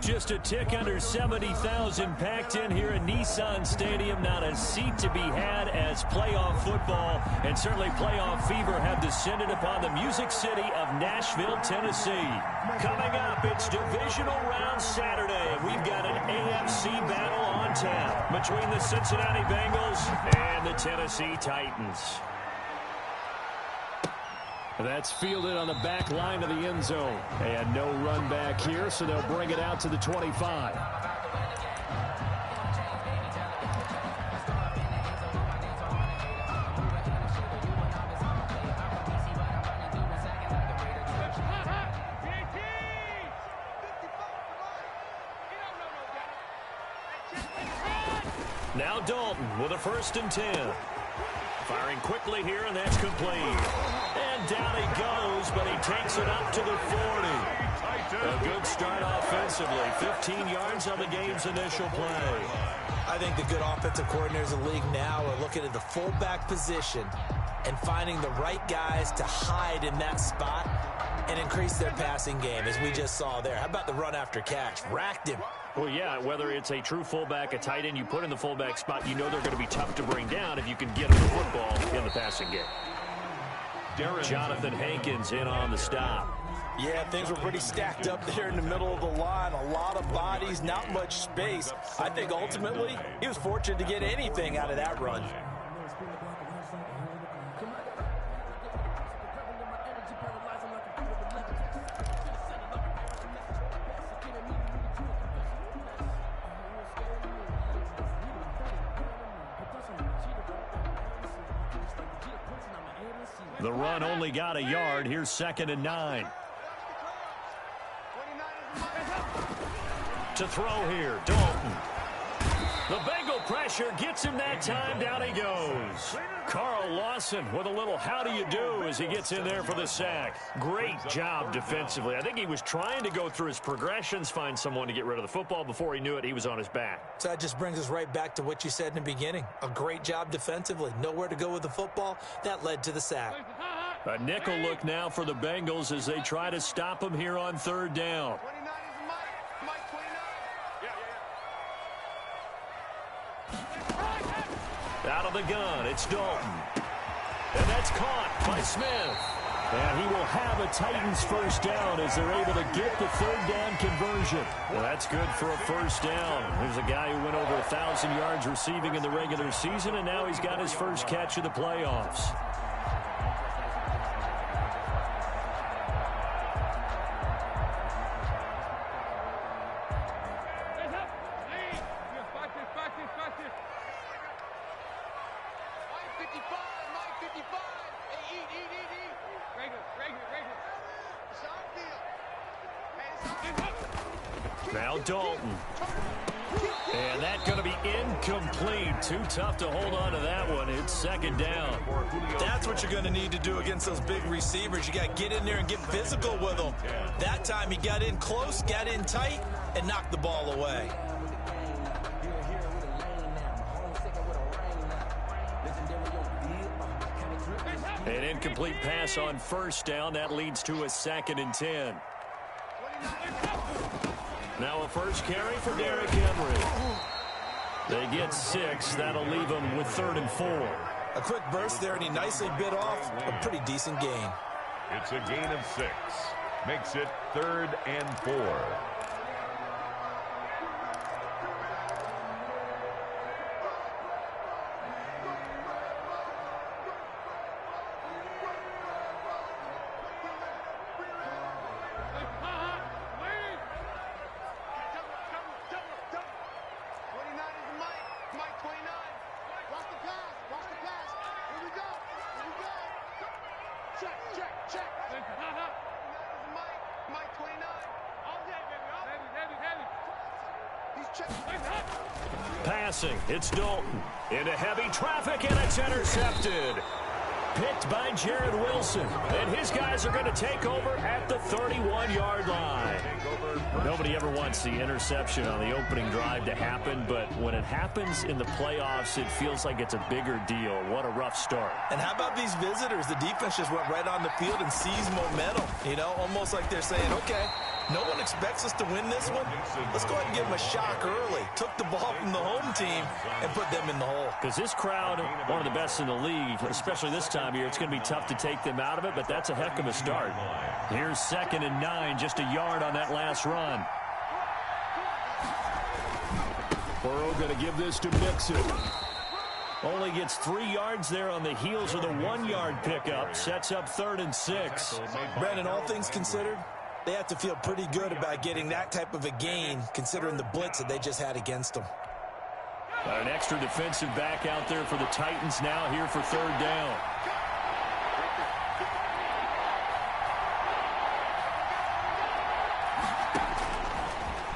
Just a tick under 70,000 packed in here at Nissan Stadium. Not a seat to be had as playoff football and certainly playoff fever have descended upon the Music City of Nashville, Tennessee. Coming up, it's divisional round Saturday. We've got an AFC battle on tap between the Cincinnati Bengals and the Tennessee Titans. That's fielded on the back line of the end zone. And no run back here, so they'll bring it out to the 25. Now Dalton with a 1st and 10. Firing quickly here, and that's complete. And down he goes, but he takes it up to the 40. A good start offensively. 15 yards on the game's initial play. I think the good offensive coordinators in the league now are looking at the fullback position and finding the right guys to hide in that spot and increase their passing game, as we just saw there. How about the run after catch? Racked him. Well, yeah, whether it's a true fullback, a tight end, you put in the fullback spot, you know they're going to be tough to bring down if you can get them the football in the passing game. Jonathan Hankins in on the stop. Yeah, things were pretty stacked up there in the middle of the line. A lot of bodies, not much space. I think ultimately he was fortunate to get anything out of that run. The run only got a yard. Here's 2nd and 9. To throw here, Dalton. The Bengal pressure gets him that time. Down he goes. Carl Lawson with a little how do you do as he gets in there for the sack. Great job defensively. I think he was trying to go through his progressions, find someone to get rid of the football. Before he knew it, he was on his back. So that just brings us right back to what you said in the beginning. A great job defensively. Nowhere to go with the football. That led to the sack. A nickel look now for the Bengals as they try to stop him here on 3rd down. Out of the gun, it's Dalton. And that's caught by Smith. And he will have a Titans 1st down as they're able to get the 3rd down conversion. Well, that's good for a 1st down. There's a guy who went over 1,000 yards receiving in the regular season, and now he's got his first catch of the playoffs. Now Dalton. And that's going to be incomplete. Too tough to hold on to that one. It's 2nd down. That's what you're going to need to do against those big receivers. You got to get in there and get physical with them. That time he got in close, got in tight, and knocked the ball away. An incomplete pass on 1st down. That leads to a 2nd and 10. Now a first carry for Derrick Henry. They get 6. That'll leave them with 3rd and 4. A quick burst there, and he nicely bit off a pretty decent gain. It's a gain of 6. Makes it 3rd and 4. Passing, it's Dalton. Into heavy traffic, and it's intercepted. Picked by Jared Wilson. And his guys are going to take over at the 31-yard line. Nobody ever wants the interception on the opening drive to happen, but when it happens in the playoffs, it feels like it's a bigger deal. What a rough start. And how about these visitors? The defense just went right on the field and seized momentum. You know, almost like they're saying, okay, No one expects us to win this one. Let's go ahead and give them a shock early. Took the ball from the home team and put them in the hole. Because this crowd, one of the best in the league, especially this time of year, it's going to be tough to take them out of it, but that's a heck of a start. Here's 2nd and 9, just a yard on that last run. Burrow going to give this to Mixon. Only gets 3 yards there on the heels of the 1-yard pickup. Sets up 3rd and 6. Brandon, all things considered, they have to feel pretty good about getting that type of a gain, considering the blitz that they just had against them. Got an extra defensive back out there for the Titans now here for 3rd down.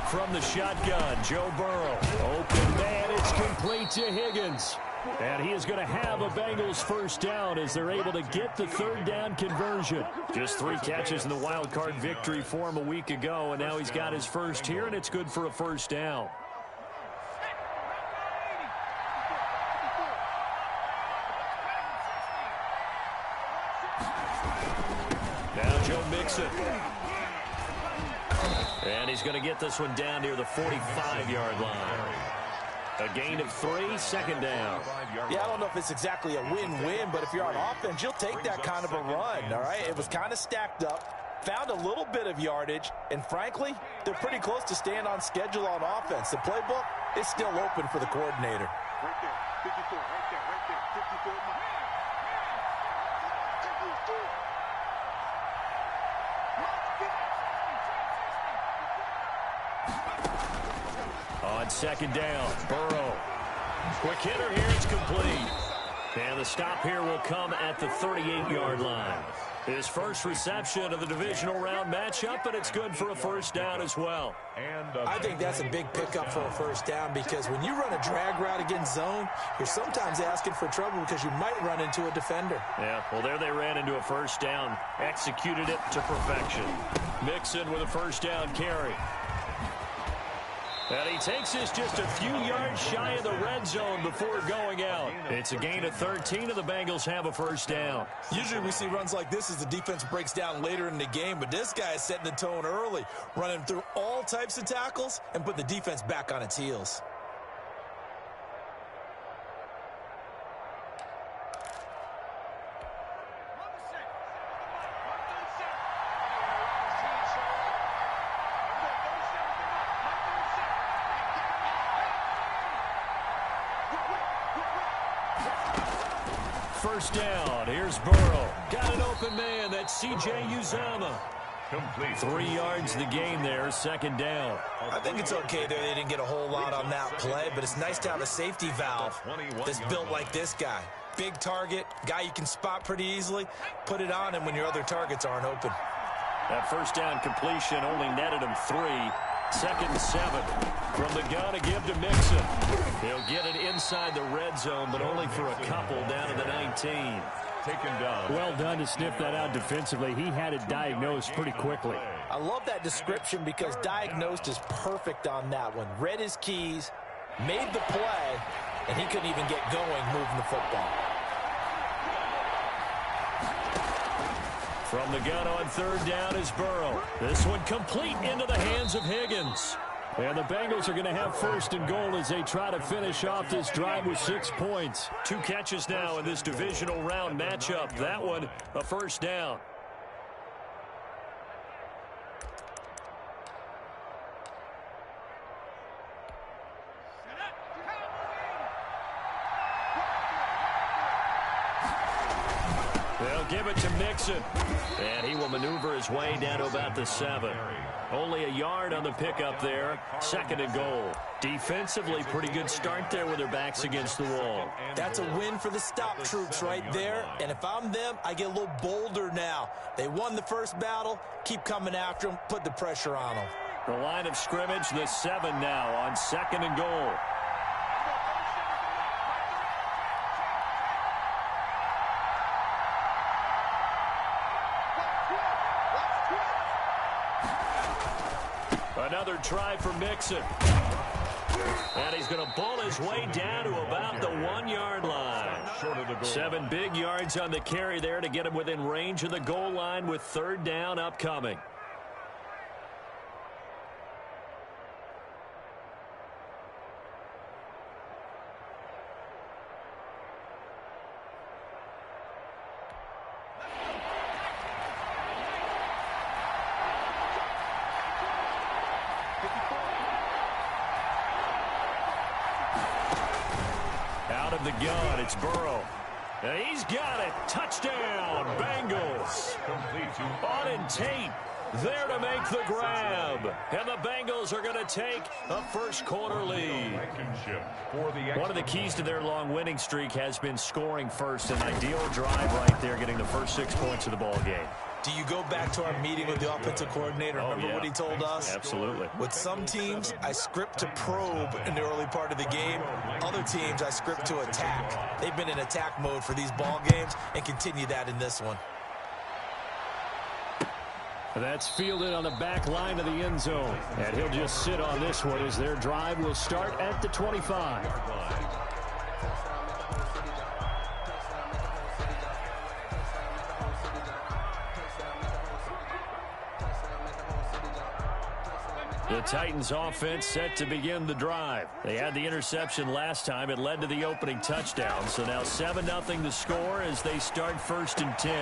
From the shotgun, Joe Burrow. Open man, it's complete to Higgins. And he is going to have a Bengals first down as they're able to get the 3rd down conversion. Just 3 catches in the wild card victory for him a week ago, and now he's got his first here, and it's good for a first down. Now Joe Mixon. And he's going to get this one down near the 45-yard line. A gain of 3, 2nd down. Yeah, I don't know if it's exactly a win-win, but if you're on offense, you'll take that kind of a run, all right? It was kind of stacked up, found a little bit of yardage, and frankly, they're pretty close to staying on schedule on offense. The playbook is still open for the coordinator. Right there, 54, right there, 54 miles. On 2nd down, Burrow. Quick hitter here, it's complete. And the stop here will come at the 38-yard line. His first reception of the divisional round matchup, and it's good for a first down as well. I think that's a big pickup for a first down because when you run a drag route against zone, you're sometimes asking for trouble because you might run into a defender. Yeah, well, there they ran into a first down, executed it to perfection. Mixon with a first down carry. And he takes this just a few yards shy of the red zone before going out. It's a gain of 13, and the Bengals have a first down. Usually we see runs like this as the defense breaks down later in the game, but this guy is setting the tone early, running through all types of tackles and put the defense back on its heels. First down, here's Burrow. Got an open man, that's C.J. Uzomah. Complete. 3 yards the gain there, 2nd down. I think it's okay there they didn't get a whole lot on that play, but it's nice to have a safety valve that's built like this guy. Big target, guy you can spot pretty easily. Put it on him when your other targets aren't open. That first down completion only netted him 3. 2nd and 7. From the gun to give to Mixon. He'll get it inside the red zone, but only for a couple down to the 19. Taken down. Well done to sniff that out defensively. He had it diagnosed pretty quickly. I love that description because diagnosed is perfect on that one. Read his keys, made the play, and he couldn't even get going moving the football. From the gun on 3rd down is Burrow. This one complete into the hands of Higgins. And the Bengals are going to have 1st and goal as they try to finish off this drive with 6 points. 2 catches now in this divisional round matchup. That one, a first down. They'll give it to Mixon. And he will maneuver his way down to about the 7. Only a yard on the pickup there. 2nd and goal. Defensively, pretty good start there with their backs against the wall. That's a win for the stop troops right there. And if I'm them, I get a little bolder now. They won the first battle. Keep coming after them. Put the pressure on them. The line of scrimmage, the 7 now on 2nd and goal. Another try for Mixon. And he's going to ball his way down to about the 1-yard line. 7 big yards on the carry there to get him within range of the goal line with 3rd down upcoming. Out of the gun, it's Burrow. And he's got it. Touchdown, Bengals. On Tate there to make the grab. And the Bengals are going to take a first-quarter lead. One of the keys to their long winning streak has been scoring first. An ideal drive right there, getting the first 6 points of the ball game. Do you go back to our meeting with the offensive coordinator? Remember what he told us? Absolutely. With some teams, I script to probe in the early part of the game. Other teams, I script to attack. They've been in attack mode for these ball games and continue that in this one. That's fielded on the back line of the end zone. And he'll just sit on this one as their drive will start at the 25. The Titans offense set to begin the drive. They had the interception last time. It led to the opening touchdown. So now 7-0 to score as they start 1st and 10.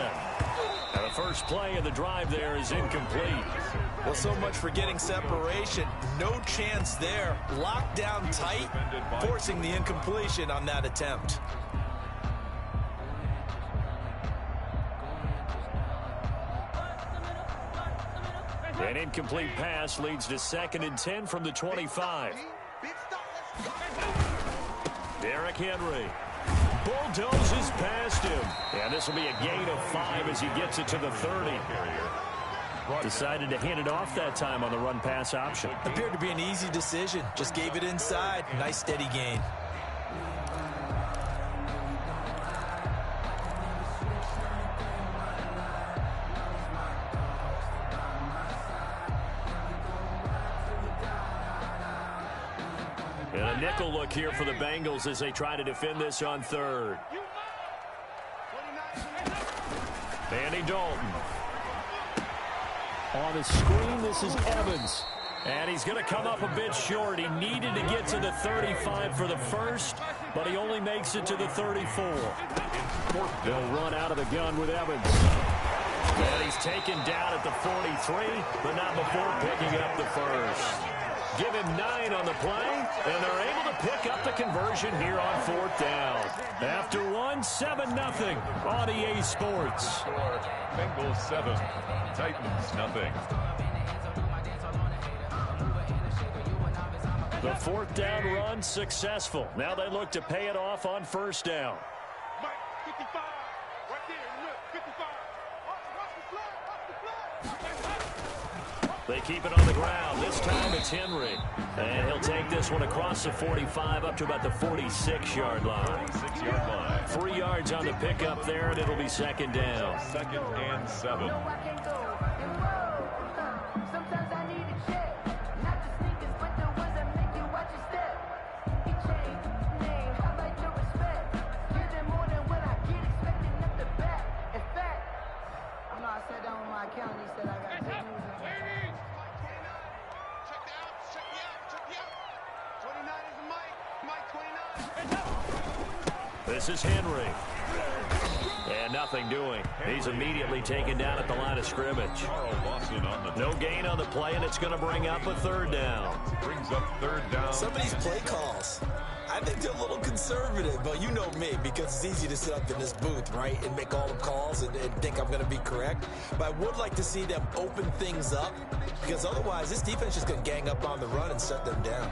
Now the first play of the drive there is incomplete. Well, so much for getting separation. No chance there. Locked down tight, forcing the incompletion on that attempt. An incomplete pass leads to 2nd and 10 from the 25. Derrick Henry bulldozes past him. And this will be a gain of 5 as he gets it to the 30. Decided to hand it off that time on the run-pass option. Appeared to be an easy decision. Just gave it inside. Nice steady gain. And a nickel look here for the Bengals as they try to defend this on 3rd. Andy Dalton. On the screen, this is Evans. And he's going to come up a bit short. He needed to get to the 35 for the first, but he only makes it to the 34. They'll run out of the gun with Evans. And he's taken down at the 43, but not before picking up the first. Give him 9 on the play, and they're able to pick up the conversion here on 4th down. After 7-0 on EA Sports. Bengals 7, Titans nothing. The 4th down run successful. Now they look to pay it off on 1st down. Mike, 55. Right there. Look, 55. Watch the flag. They keep it on the ground. This time it's Henry. And he'll take this one across the 45 up to about the 46-yard line. 6-yard line. 3 yards on the pickup there, and it'll be 2nd down. 2nd and 7. This is Henry. And nothing doing. He's immediately taken down at the line of scrimmage. No gain on the play, and it's going to bring up a 3rd down. Brings up 3rd down. Some of these play calls, I think they're a little conservative, but you know me, because it's easy to sit up in this booth, right, and make all the calls and think I'm going to be correct. But I would like to see them open things up, because otherwise this defense is just going to gang up on the run and shut them down.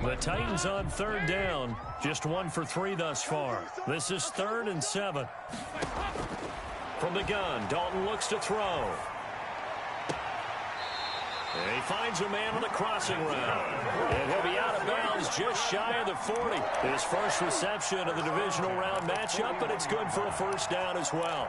The Titans on 3rd down, just 1 for 3 thus far. This is 3rd and 7. From the gun, Dalton looks to throw. And he finds a man on the crossing route. And he'll be out of bounds just shy of the 40. His first reception of the divisional round matchup, but it's good for a 1st down as well.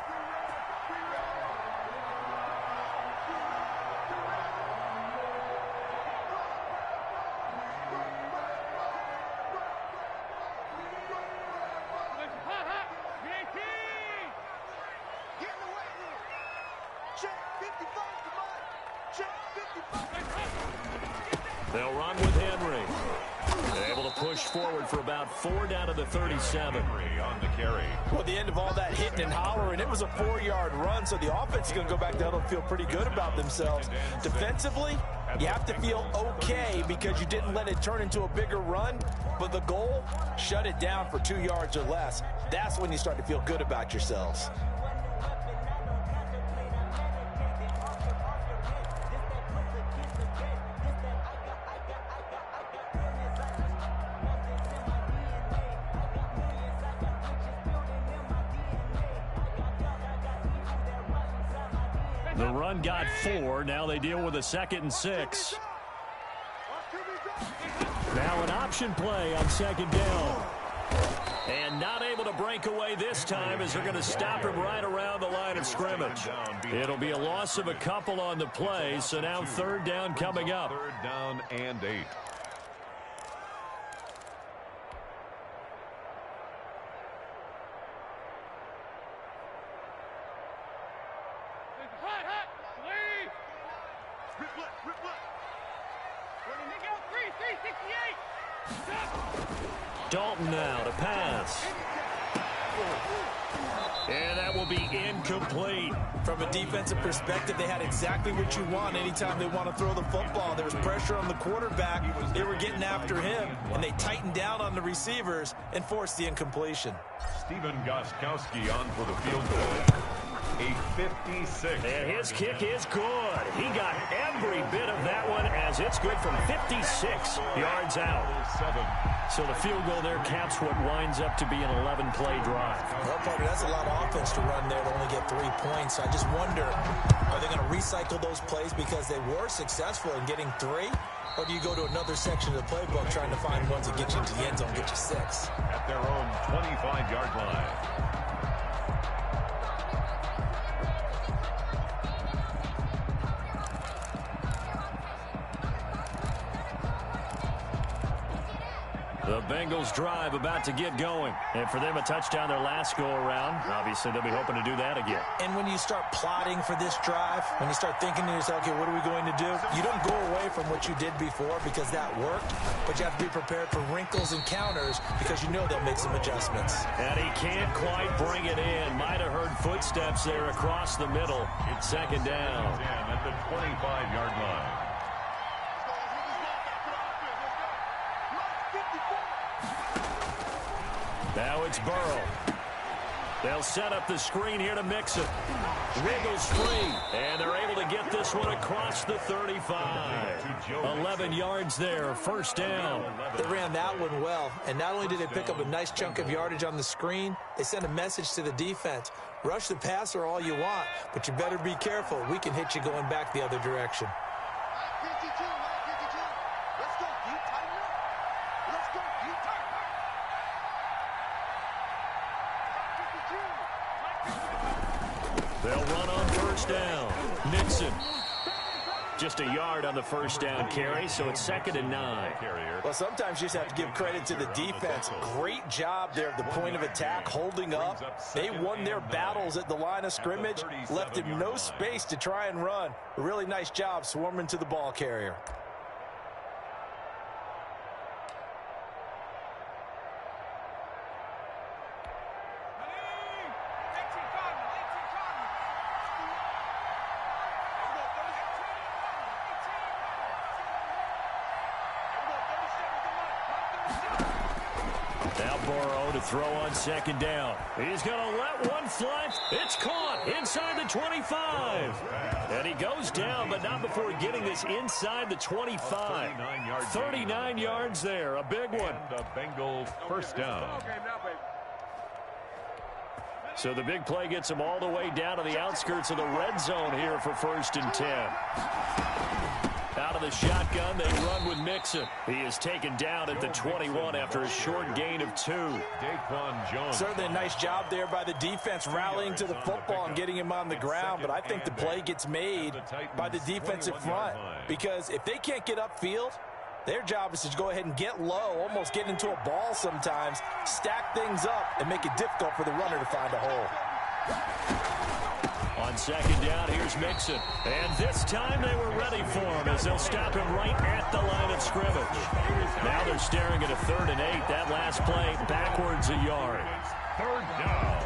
push forward for about 4 down to the 37. On the carry. Well, the end of all that hitting and hollering, it was a 4-yard run, so the offense is going to go back down and feel pretty good about themselves. Defensively, you have to feel okay because you didn't let it turn into a bigger run, but the goal, shut it down for 2 yards or less. That's when you start to feel good about yourselves. The run got 4. Now they deal with a 2nd and 6. Now an option play on 2nd down. And not able to break away this time as they're going to stop him right around the line of scrimmage. It'll be a loss of a couple on the play, so now 3rd down coming up. 3rd down and 8. Dalton now to pass. And that will be incomplete. From a defensive perspective, they had exactly what you want anytime they want to throw the football. There was pressure on the quarterback. They were getting after him, and they tightened down on the receivers and forced the incompletion. Steven Gostkowski on for the field goal. A 56. And his kick is good. He got every bit of that one as it's good from 56 yards out. 7. So the field goal there caps what winds up to be an 11-play drive. Well, Parker, that's a lot of offense to run there to only get 3 points. I just wonder, are they going to recycle those plays because they were successful in getting 3? Or do you go to another section of the playbook trying to find ones that get you into the end zone, get you 6? At their own 25-yard line. The Bengals drive about to get going. And for them, a touchdown their last go-around. Obviously, they'll be hoping to do that again. And when you start plotting for this drive, when you start thinking to yourself, okay, what are we going to do? You don't go away from what you did before because that worked, but you have to be prepared for wrinkles and counters because you know they'll make some adjustments. And he can't quite bring it in. Might have heard footsteps there across the middle. It's 2nd down. At the 25-yard line. Now it's Burrow. They'll set up the screen here to mix it. Wiggles free. And they're able to get this one across the 35. 11 yards there. 1st down. They ran that one well. And not only did they pick up a nice chunk of yardage on the screen, they sent a message to the defense. Rush the passer all you want, but you better be careful. We can hit you going back the other direction. They'll run on 1st down. Nixon. Just a yard on the 1st down carry, so it's 2nd and 9. Well, sometimes you just have to give credit to the defense. Great job there at the point of attack, holding up. They won their battles at the line of scrimmage, left him no space to try and run. A really nice job swarming to the ball carrier. Now Burrow to throw on 2nd down. He's going to let one fly. It's caught inside the 25. And he goes down, but not before getting this inside the 25. 39 yards there, a big one. And the Bengals 1st down. So the big play gets him all the way down to the outskirts of the red zone here for 1st and 10. Out of the shotgun, they run with Mixon. He is taken down at the 21 after a short gain of 2. Daquan Jones. Certainly a nice job there by the defense rallying to the football and getting him on the ground, but I think the play gets made by the defensive front because if they can't get upfield, their job is to go ahead and get low, almost get into a ball sometimes, stack things up, and make it difficult for the runner to find a hole. On On second down, here's Mixon. And this time they were ready for him as they'll stop him right at the line of scrimmage. Now they're staring at a 3rd and 8. That last play backwards a yard. 3rd down.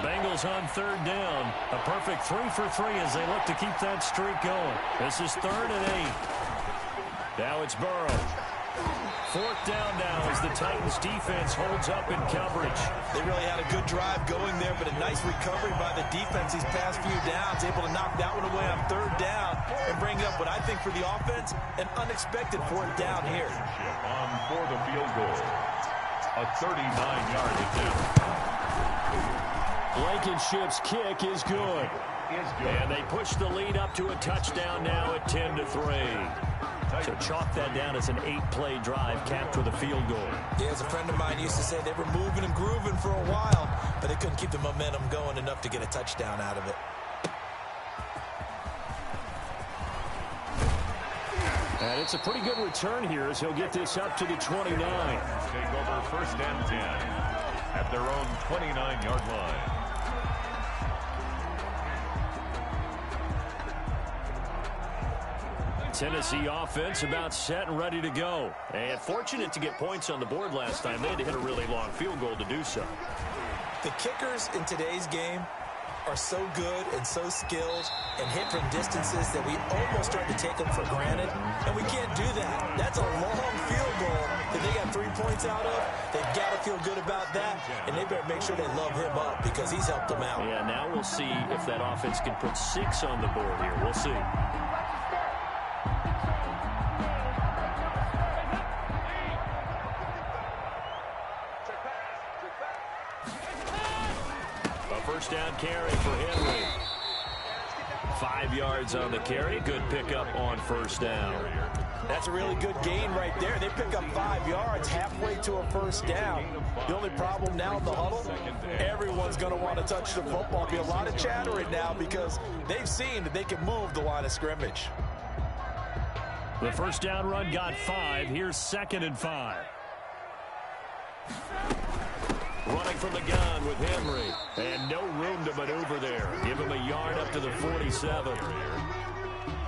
Bengals on 3rd down. A perfect 3 for 3 as they look to keep that streak going. This is 3rd and 8. Now it's Burrow. 4th down now as the Titans defense holds up in coverage. They really had a good drive going there, but a nice recovery by the defense these past few downs, able to knock that one away on 3rd down and bring up what I think for the offense, an unexpected 4th down here. On for the field goal. A 39-yard attempt. Blankenship's kick is good. And they push the lead up to a touchdown now at 10-3. So chalk that down as an 8-play drive capped with a field goal. Yeah, as a friend of mine used to say, they were moving and grooving for a while, but they couldn't keep the momentum going enough to get a touchdown out of it. And it's a pretty good return here as he'll get this up to the 29. Take over 1st and 10 at their own 29-yard line. Tennessee offense about set and ready to go. And fortunate to get points on the board last time. They had to hit a really long field goal to do so. The kickers in today's game are so good and so skilled and hit from distances that we almost start to take them for granted. And we can't do that. That's a long field goal that they got 3 points out of. They've got to feel good about that. And they better make sure they love him up because he's helped them out. Yeah, now we'll see if that offense can put 6 on the board here. We'll see. First down carry for Henry. 5 yards on the carry. Good pickup on 1st down. That's a really good gain right there. They pick up 5 yards halfway to a 1st down. The only problem now in the huddle, everyone's going to want to touch the football. There'll be a lot of chattering now because they've seen that they can move the line of scrimmage. The 1st down run got 5. Here's 2nd and 5. Running from the gun with Henry. And no room to maneuver there. Give him a yard up to the 47.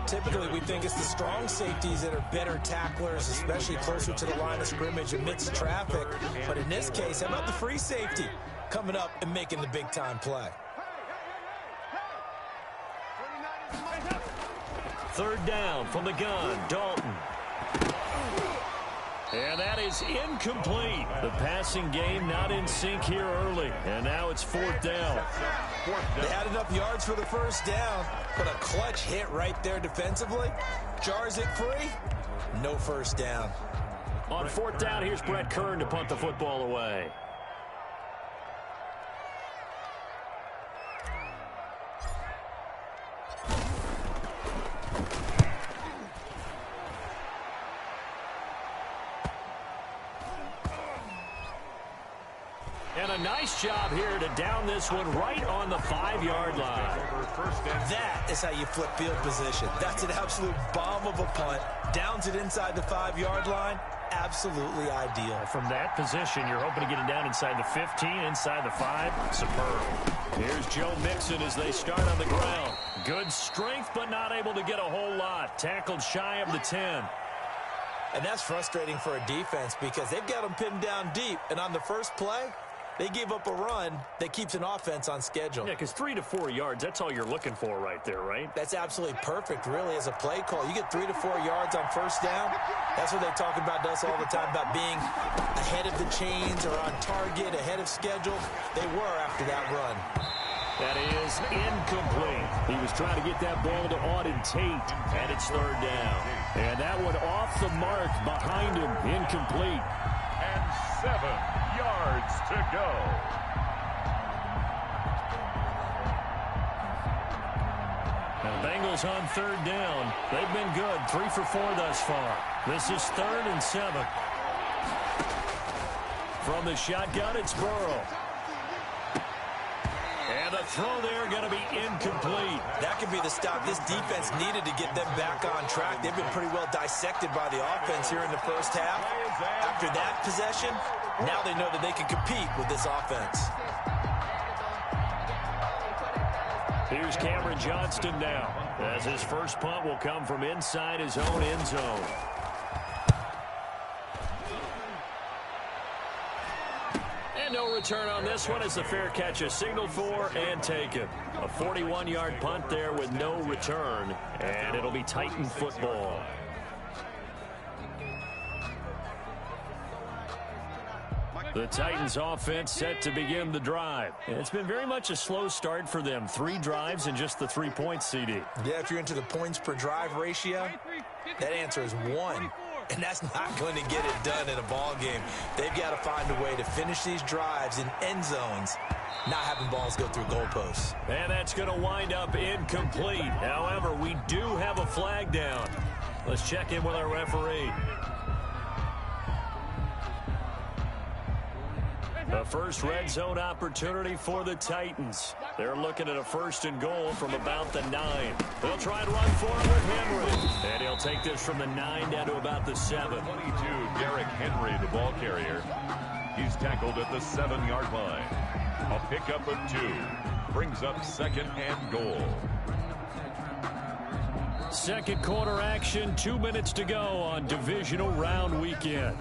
Typically, we think it's the strong safeties that are better tacklers, especially closer to the line of scrimmage amidst traffic. But in this case, how about the free safety coming up and making the big-time play? 3rd down from the gun. Dalton. And that is incomplete. The passing game not in sync here early. And now it's 4th down. They had enough yards for the 1st down, but a clutch hit right there defensively. Jars it free. No 1st down. On 4th down, here's Brett Kern to punt the football away. And a nice job here to down this one right on the 5-yard line. That is how you flip field position. That's an absolute bomb of a punt. Downs it inside the 5-yard line. Absolutely ideal. From that position, you're hoping to get it down inside the 15, inside the 5. Superb. Here's Joe Mixon as they start on the ground. Good strength, but not able to get a whole lot. Tackled shy of the 10. And that's frustrating for a defense because they've got them pinned down deep. And on the first play, they gave up a run that keeps an offense on schedule. Yeah, because 3 to 4 yards, that's all you're looking for right there, right? That's absolutely perfect, really, as a play call. You get 3 to 4 yards on 1st down. That's what they talk about us all the time, about being ahead of the chains or on target, ahead of schedule. They were after that run. That is incomplete. He was trying to get that ball to Auden Tate, and it's 3rd down. And that one off the mark behind him, incomplete. And 7 yards to go. Now the Bengals on 3rd down. They've been good, 3 for 4 thus far. This is 3rd and 7. From the shotgun, it's Burrow. And a Throw there going to be incomplete. That could be the stop this defense needed to get them back on track. They've been pretty well dissected by the offense here in the first half. After that possession, now they know that they can compete with this offense. Here's Cameron Johnston now, as his first punt will come from inside his own end zone. And no return on this one as the fair catch is signaled for and taken. A 41-yard punt there with no return, and it'll be Titan football. The Titans offense set to begin the drive. And it's been very much a slow start for them. 3 drives and just the 3 points, CD. Yeah, if you're into the points per drive ratio, that answer is 1. And that's not going to get it done in a ball game. They've got to find a way to finish these drives in end zones, not having balls go through goalposts. And that's going to wind up incomplete. However, we do have a flag down. Let's check in with our referee. The first red zone opportunity for the Titans. They're looking at a 1st and goal from about the 9. They'll try and run for it with Henry. And he'll take this from the 9 down to about the 7. 22, Derrick Henry, the ball carrier. He's tackled at the 7-yard line. A pickup of 2. Brings up 2nd and goal. Second quarter action, 2 minutes to go on divisional round weekend.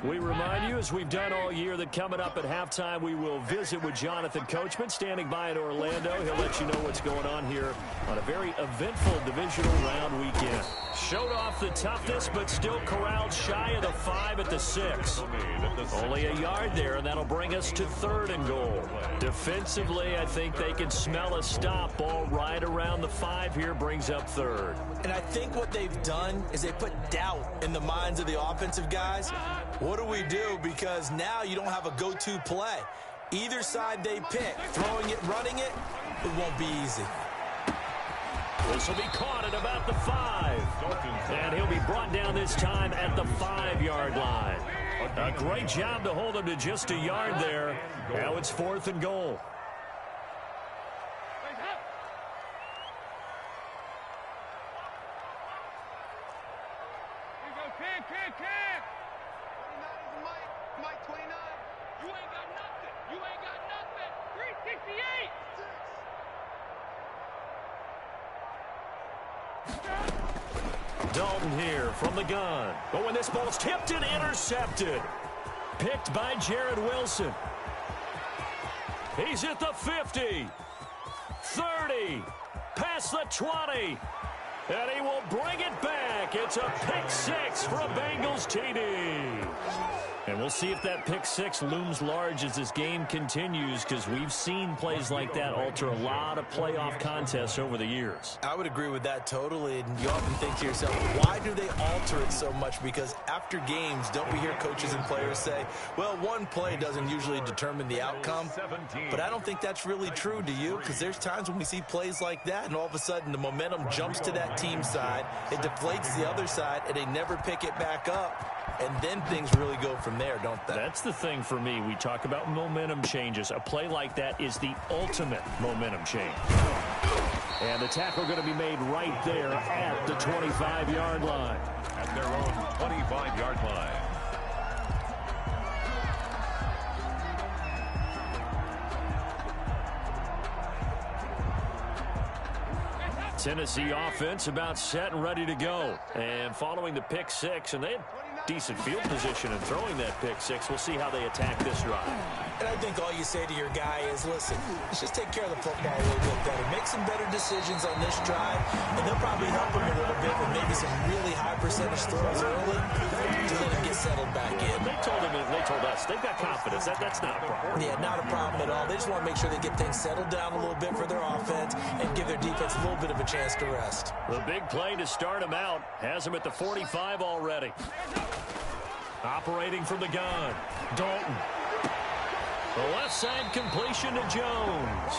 We remind you, as we've done all year, that coming up at halftime, we will visit with Jonathan Coachman, standing by in Orlando. He'll let you know what's going on here on a very eventful divisional round weekend. Showed off the toughness, but still corralled shy of the 5 at the 6. Only a yard there, and that'll bring us to 3rd and goal. Defensively, I think they can smell a stop. Ball right around the 5 here brings up 3rd. And I think what they've done is they put doubt in the minds of the offensive guys. What do we do? Because now you don't have a go-to play. Either side they pick, throwing it, running it, it won't be easy. This will be caught at about the 5. And he'll be brought down this time at the 5-yard line. A great job to hold him to just a yard there. Now it's 4th and goal. Mike 29. You ain't got nothing. You ain't got nothing. 368. Dalton here from the gun. But when this ball's tipped and intercepted. Picked by Jared Wilson. He's at the 50. 30. Past the 20. And he will bring it back. It's a pick 6 for a Bengals TD. And we'll see if that pick 6 looms large as this game continues, because we've seen plays like that alter a lot of playoff contests over the years. I would agree with that totally. And you often think to yourself, why do they alter it so much? Because after games, don't we hear coaches and players say, well, one play doesn't usually determine the outcome. But I don't think that's really true, do you? Because there's times when we see plays like that, and all of a sudden the momentum jumps to that team side. It deflates the other side, and they never pick it back up. And then things really go from there, don't they? That's the thing for me. We talk about momentum changes. A play like that is the ultimate momentum change. And the tackle going to be made right there at the 25-yard line. At their own 25-yard line. Tennessee offense about set and ready to go. And following the pick 6, and they had decent field position in throwing that pick 6. We'll see how they attack this drive. And I think all you say to your guy is, listen, let's just take care of the football a little bit better. Make some better decisions on this drive, and they'll probably help him a little bit with maybe some really high percentage throws early to let him get settled back in. They told us they've got confidence. That's not a problem. Yeah, not a problem at all. They just want to make sure they get things settled down a little bit for their offense and give their defense a little bit of a chance to rest. The big play to start him out has him at the 45 already. Operating from the gun, Dalton. The left side completion to Jones.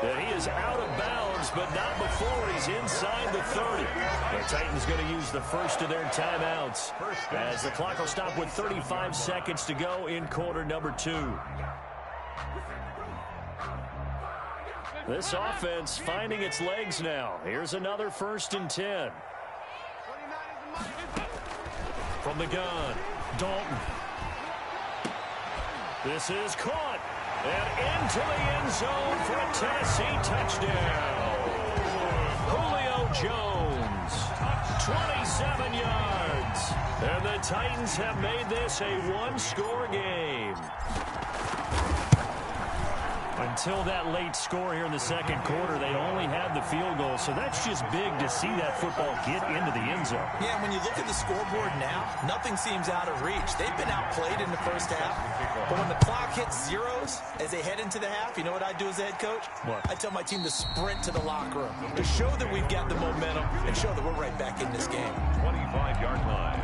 And he is out of bounds, but not before he's inside the 30. The Titans going to use the first of their timeouts as the clock will stop with 35 seconds to go in quarter number 2. This offense finding its legs now. Here's another 1st and 10. From the gun, Dalton. This is caught. And into the end zone for a Tennessee touchdown. Julio Jones, 27 yards. And the Titans have made this a one-score game. Until that late score here in the second quarter, they only had the field goal. So that's just big to see that football get into the end zone. Yeah, when you look at the scoreboard now, nothing seems out of reach. They've been outplayed in the first half. But when the clock hits zeros as they head into the half, you know what I do as a head coach? What? I tell my team to sprint to the locker room to show that we've got the momentum and show that we're right back in this game. 25-yard line.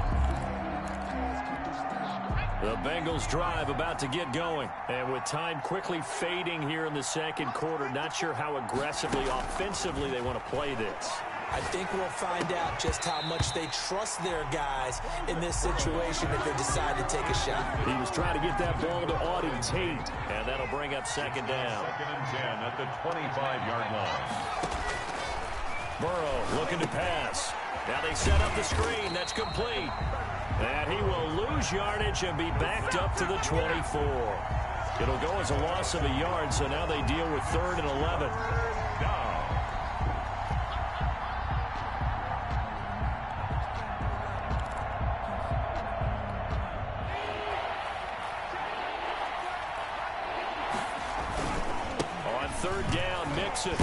The Bengals drive about to get going. And with time quickly fading here in the second quarter, not sure how aggressively, offensively they want to play this. I think we'll find out just how much they trust their guys in this situation if they decide to take a shot. He was trying to get that ball to Auden Tate, and that'll bring up second down. 2nd and 10 at the 25-yard line. Burrow looking to pass. Now they set up the screen. That's complete. And he will lose yardage and be backed up to the 24. It'll go as a loss of a yard, so now they deal with 3rd and 11. On 3rd down, Mixon.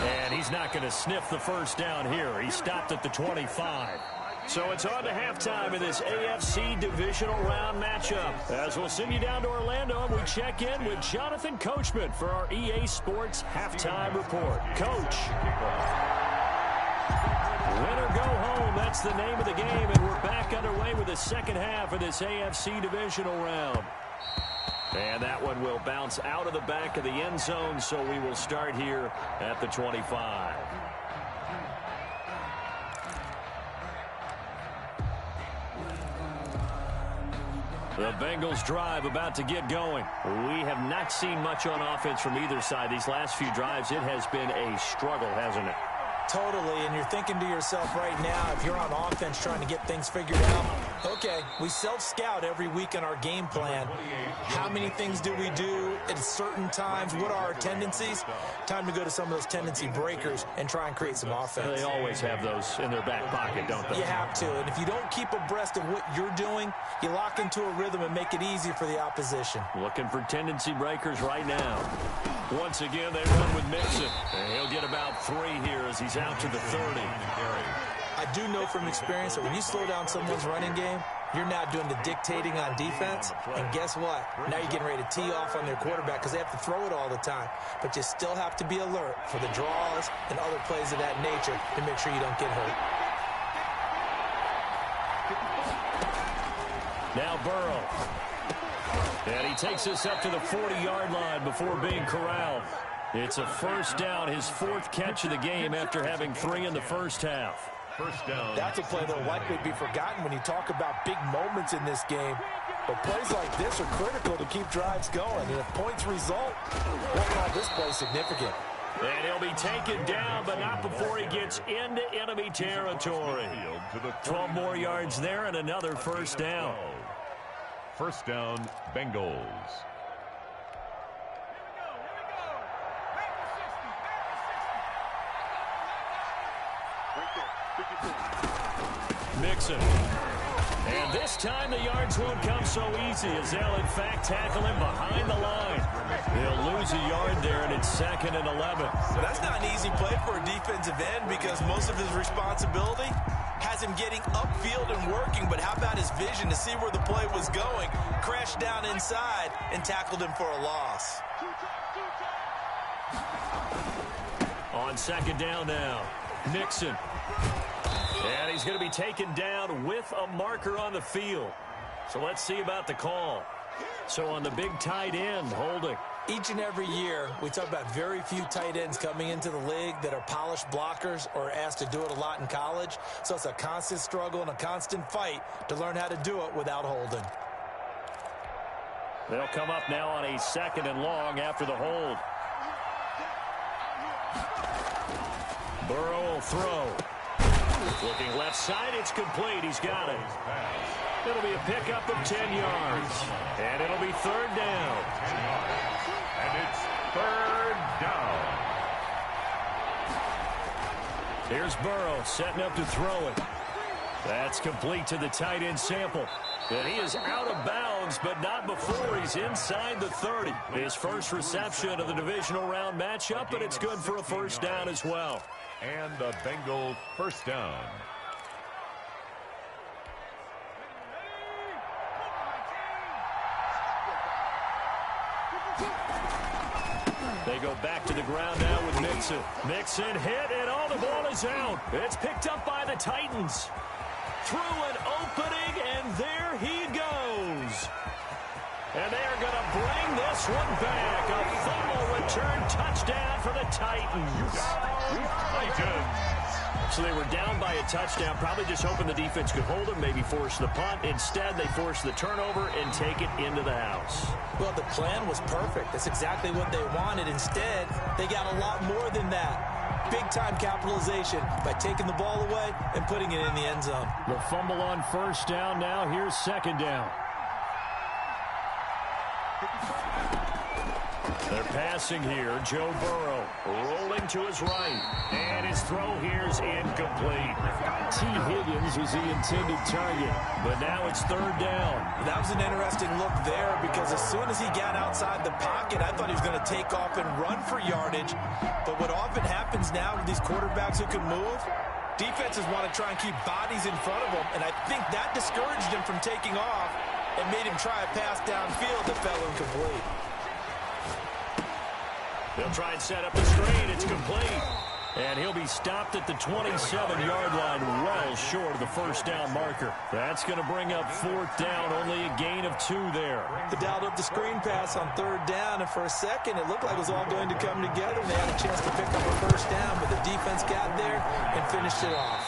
And he's not going to sniff the first down here. He stopped at the 25. So it's on to halftime in this AFC divisional round matchup. As we'll send you down to Orlando, and we check in with Jonathan Coachman for our EA Sports Halftime Report. Coach. Win or go home, that's the name of the game, and we're back underway with the second half of this AFC divisional round. And that one will bounce out of the back of the end zone, so we will start here at the 25. The Bengals drive about to get going. We have not seen much on offense from either side. These last few drives, it has been a struggle, hasn't it? Totally, and you're thinking to yourself right now, if you're on offense trying to get things figured out, okay, we self-scout every week in our game plan. How many things do we do at certain times? What are our tendencies? Time to go to some of those tendency breakers and try and create some offense. They always have those in their back pocket, don't they? You have to, and if you don't keep abreast of what you're doing, you lock into a rhythm and make it easy for the opposition. Looking for tendency breakers right now. Once again, they run with Mixon. And he'll get about 3 here as he's out to the 30. I do know from experience that when you slow down someone's running game, you're now doing the dictating on defense. And guess what? Now you're getting ready to tee off on their quarterback because they have to throw it all the time. But you still have to be alert for the draws and other plays of that nature to make sure you don't get hurt. Now Burrow. And he takes us up to the 40-yard line before being corralled. It's a first down, his 4th catch of the game after having 3 in the first half. First down. That's a play that'll likely be forgotten when you talk about big moments in this game. But plays like this are critical to keep drives going. And if points result, we'll call this play significant. And he'll be taken down, but not before he gets into enemy territory. 12 more yards there and another first down. First down, Bengals. Mixon. And this time the yards won't come so easy as they'll in fact tackle him behind the line. He'll lose a yard there, and it's 2nd and 11. But that's not an easy play for a defensive end because most of his responsibility has him getting upfield and working, but how about his vision to see where the play was going, crashed down inside, and tackled him for a loss. On 2nd down now, Mixon. And he's going to be taken down with a marker on the field. So let's see about the call. So on the big tight end, holding. Each and every year, we talk about very few tight ends coming into the league that are polished blockers or asked to do it a lot in college. So it's a constant struggle and a constant fight to learn how to do it without holding. They'll come up now on a 2nd and long after the hold. Burrow will throw. Looking left side, it's complete. He's got it. It'll be a pickup of 10 yards. And it'll be 3rd down. And it's 3rd down. Here's Burrow setting up to throw it. That's complete to the tight end Sample. And he is out of bounds, but not before he's inside the 30. His first reception of the divisional round matchup, but it's good for a 1st down as well. And the Bengals 1st down. They go back to the ground now with Mixon. Mixon hit, and all the ball is out. It's picked up by the Titans. Through an opening, and there he goes. And they are going to bring this one back. A fumble return touchdown for the Titans. So they were down by a touchdown, probably just hoping the defense could hold them, maybe force the punt. Instead, they forced the turnover and take it into the house. Well, the plan was perfect. That's exactly what they wanted. Instead, they got a lot more than that. Big-time capitalization by taking the ball away and putting it in the end zone. The fumble on 1st down now. Here's 2nd down. They're passing here. Joe Burrow rolling to his right. And his throw here is incomplete. T. Higgins was the intended target. But now it's 3rd down. That was an interesting look there because as soon as he got outside the pocket, I thought he was going to take off and run for yardage. But what often happens now with these quarterbacks who can move, defenses want to try and keep bodies in front of them. And I think that discouraged him from taking off and made him try a pass downfield that fell incomplete. They'll try and set up the screen. It's complete. And he'll be stopped at the 27-yard line, well short of the 1st down marker. That's going to bring up 4th down, only a gain of 2 there. They dialed up the screen pass on 3rd down, and for a second, it looked like it was all going to come together. They had a chance to pick up a 1st down, but the defense got there and finished it off.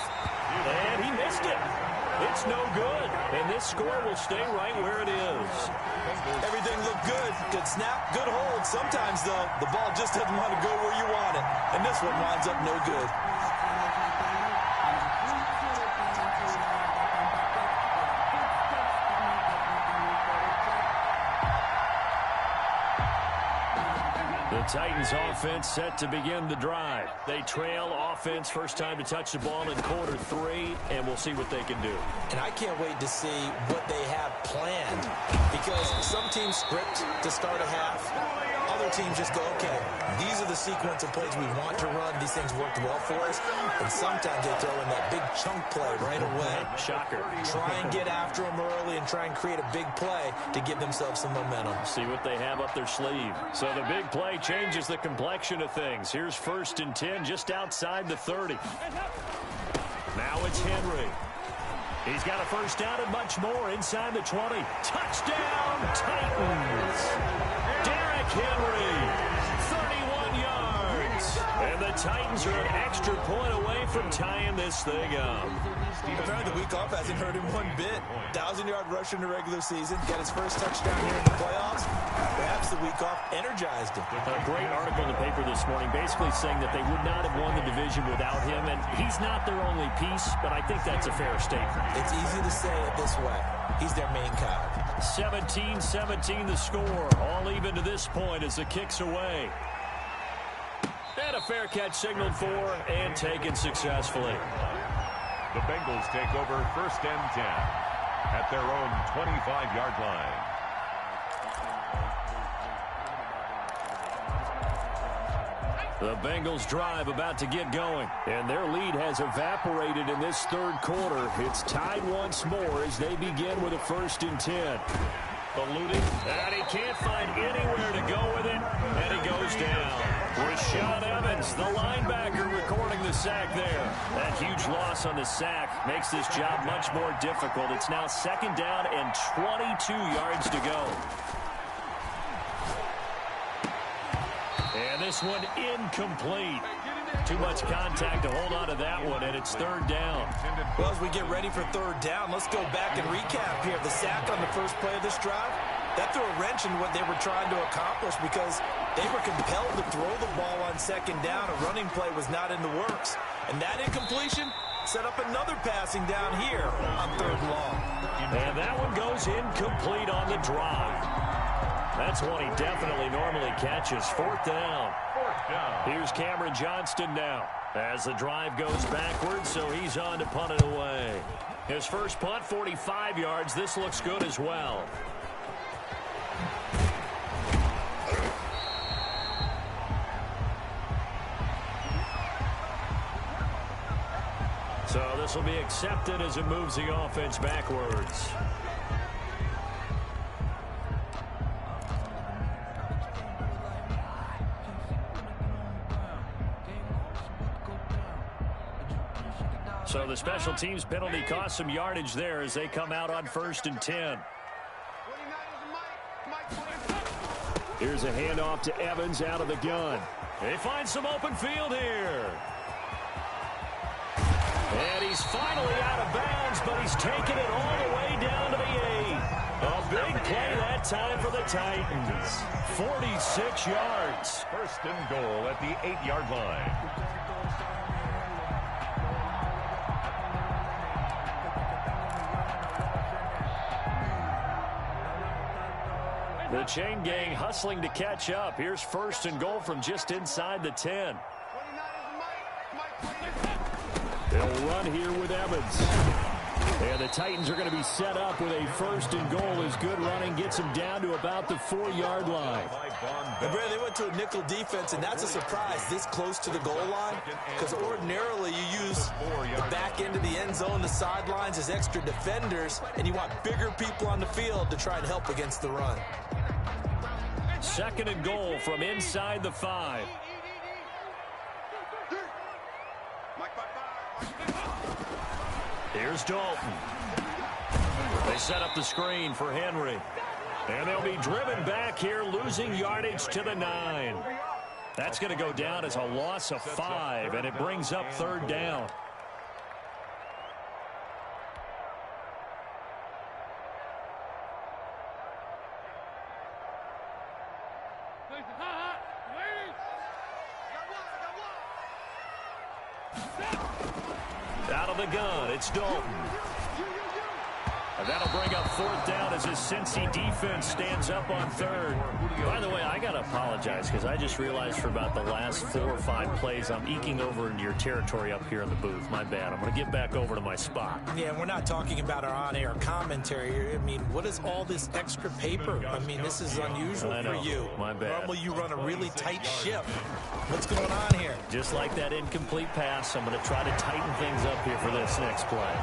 And he missed it. It's no good. And this score will stay right where it is. Everything looked good. Good snap, good hold. Sometimes, though, the ball just doesn't want to go where you want it. And this one winds up no good. The Titans offense set to begin the drive. They trail offense, first time to touch the ball in quarter 3, and we'll see what they can do. And I can't wait to see what they have planned because some teams script to start a half. Other teams just go, okay, these are the sequence of plays we want to run. These things worked well for us. And sometimes they throw in that big chunk play right away. Shocker. Try and get after them early and try and create a big play to give themselves some momentum. See what they have up their sleeve. So the big play changes the complexion of things. Here's 1st and 10 just outside the 30. Now it's Henry. He's got a 1st down and much more inside the 20. Touchdown, Titans. Derrick Henry, 31 yards. And the Titans are an extra point away from tying this thing up. Apparently the week off hasn't hurt him one bit. 1,000-yard rusher in the regular season. Got his first touchdown here in the playoffs. Perhaps the week off energized him. A great article in the paper this morning basically saying that they would not have won the division without him. And he's not their only piece, but I think that's a fair statement. It's easy to say it this way. He's their main cog. 17-17 the score. All even to this point as the kick's away. And a fair catch signaled for and taken successfully. The Bengals take over 1st and 10 at their own 25-yard line. The Bengals drive about to get going, and their lead has evaporated in this 3rd quarter. It's tied once more as they begin with a 1st and 10. Eluding, and he can't find anywhere to go with it, and he goes down. Rashaan Evans, the linebacker, recording the sack there. That huge loss on the sack makes this job much more difficult. It's now 2nd down and 22 yards to go. And this one incomplete. Too much contact to hold on to that one, and it's 3rd down. Well, as we get ready for 3rd down, let's go back and recap here. The sack on the first play of this drive, that threw a wrench in what they were trying to accomplish because they were compelled to throw the ball on 2nd down. A running play was not in the works. And that incompletion set up another passing down here on 3rd and long. And that one goes incomplete on the drive. That's one he definitely normally catches. 4th down. Here's Cameron Johnston now as the drive goes backwards, so he's on to punt it away. His first punt, 45 yards. This looks good as well. So this will be accepted as it moves the offense backwards. So the special teams penalty cost some yardage there as they come out on 1st and 10. Here's a handoff to Evans out of the gun. They find some open field here. And he's finally out of bounds, but he's taken it all the way down to the 8. A big play that time for the Titans. 46 yards. 1st and goal at the 8-yard line. The chain gang hustling to catch up. Here's 1st and goal from just inside the 10. They'll run here with Evans. And the Titans are going to be set up with a 1st and goal as good running gets them down to about the 4-yard line. And Brad, they went to a nickel defense, and that's a surprise this close to the goal line because ordinarily you use the back end of the end zone, the sidelines as extra defenders, and you want bigger people on the field to try and help against the run. 2nd and goal from inside the 5. Here's Dalton. They set up the screen for Henry. And they'll be driven back here, losing yardage to the 9. That's going to go down as a loss of 5, and it brings up 3rd down. Out of the gun, it's Dalton. And that'll bring up 4th down as his Cincy defense stands up on 3rd. By the way, I got to apologize because I just realized for about the last 4 or 5 plays I'm eking over into your territory up here in the booth. My bad. I'm going to get back over to my spot. Yeah, we're not talking about our on-air commentary here. I mean, what is all this extra paper? I mean, this is unusual for you. My bad. Normally you run a really tight ship. What's going on here? Just like that incomplete pass, I'm going to try to tighten things up here for this next play.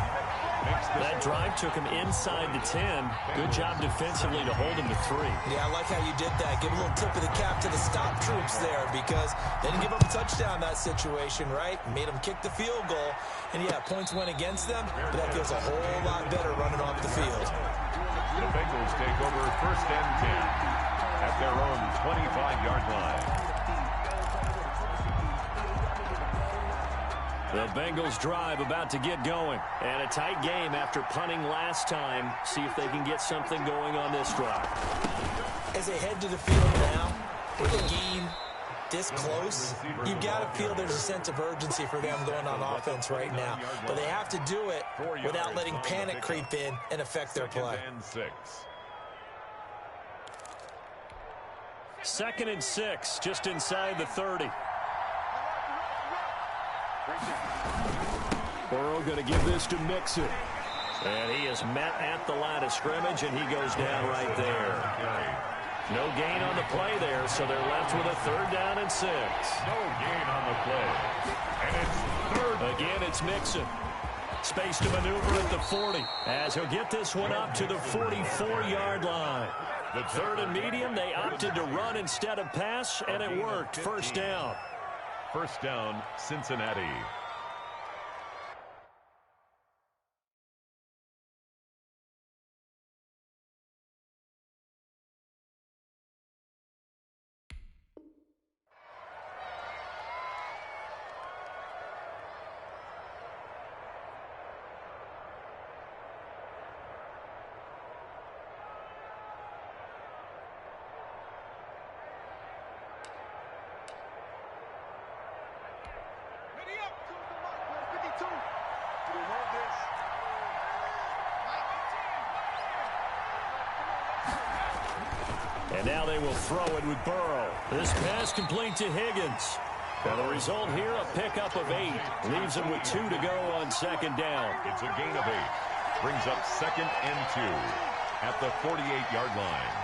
That drive took him inside the 10. Good job defensively to hold him to 3. Yeah, I like how you did that. Give a little tip of the cap to the stop troops there because they didn't give up a touchdown in that situation, right? Made them kick the field goal. And, yeah, points went against them, but that feels a whole lot better running off the field. The Bengals take over 1st and 10 at their own 25-yard line. The Bengals drive about to get going. And a tight game after punting last time. See if they can get something going on this drive. As they head to the field now, with a game this close, you've got to feel there's a sense of urgency for them going on offense right now. But they have to do it without letting panic creep in and affect their play. 2nd and 6, just inside the 30. Burrow going to give this to Mixon. And he is met at the line of scrimmage, and he goes down right there. No gain on the play there, so they're left with a 3rd down and 6. No gain on the play. And it's 3rd. Again, it's Mixon. Space to maneuver at the 40 as he'll get this one up to the 44-yard line. The third and medium, they opted to run instead of pass, and it worked. First down. First down, Cincinnati. And now they will throw it with Burrow. This pass complete to Higgins. And the result here, a pickup of 8. Leaves him with 2 to go on second down. It's a gain of 8. Brings up second and 2 at the 48-yard line.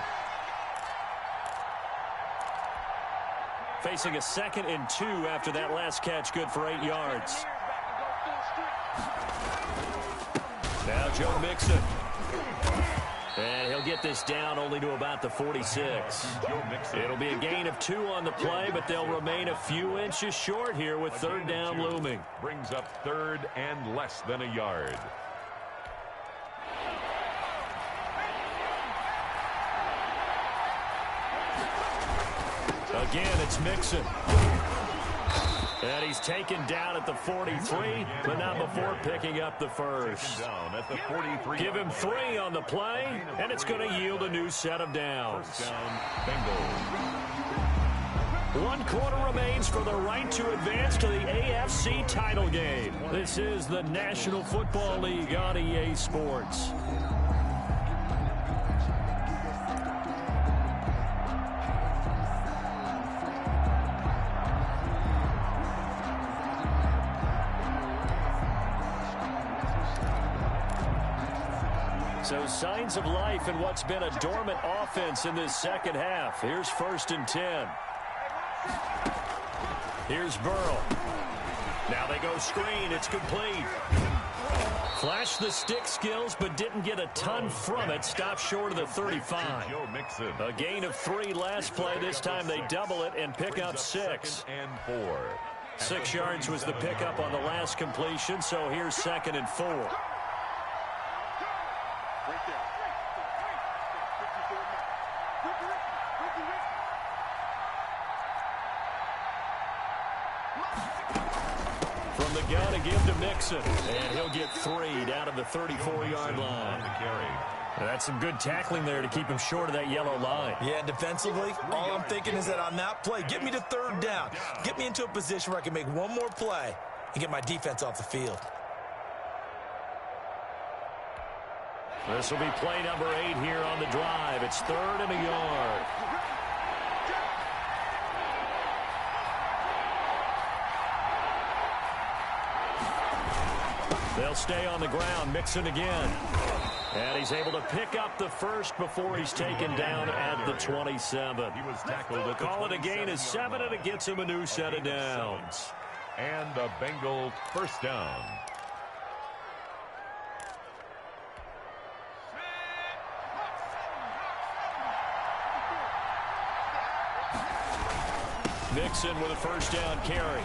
Facing a second and 2 after that last catch, good for 8 yards. Now Joe Mixon. And he'll get this down only to about the 46. It'll be a gain of 2 on the play, but they'll remain a few inches short here with third down looming. Brings up third and less than a yard. Again, it's Mixon. And he's taken down at the 43, but not before picking up the first. Down at the 43. Give him 3 on the play, and it's going to yield a new set of downs. First down, Bengals. 1 quarter remains for the right to advance to the AFC title game. This is the National Football League on EA Sports. So signs of life in what's been a dormant offense in this second half. Here's first and 10. Here's Burrow. Now they go screen. It's complete. Flashed the stick skills, but didn't get a ton from it. Stopped short of the 35. A gain of 3 last play. This time they double it and pick up 6. And 4. 6 yards was the pickup on the last completion, so here's second and 4. From the gun to give to Mixon, and he'll get 3 down to the 34-yard line. That's some good tackling there to keep him short of that yellow line. Yeah, defensively, all I'm thinking is that on that play, get me to third down. Get me into a position where I can make one more play and get my defense off the field. This will be play number 8 here on the drive. It's 3rd and a yard. They'll stay on the ground. Mixon again. And he's able to pick up the first before he's taken down at the 27. He was tackled at the Call it a gain of 7, and it gets him a new set of downs. And a Bengal first down. Mixon with a first down carry.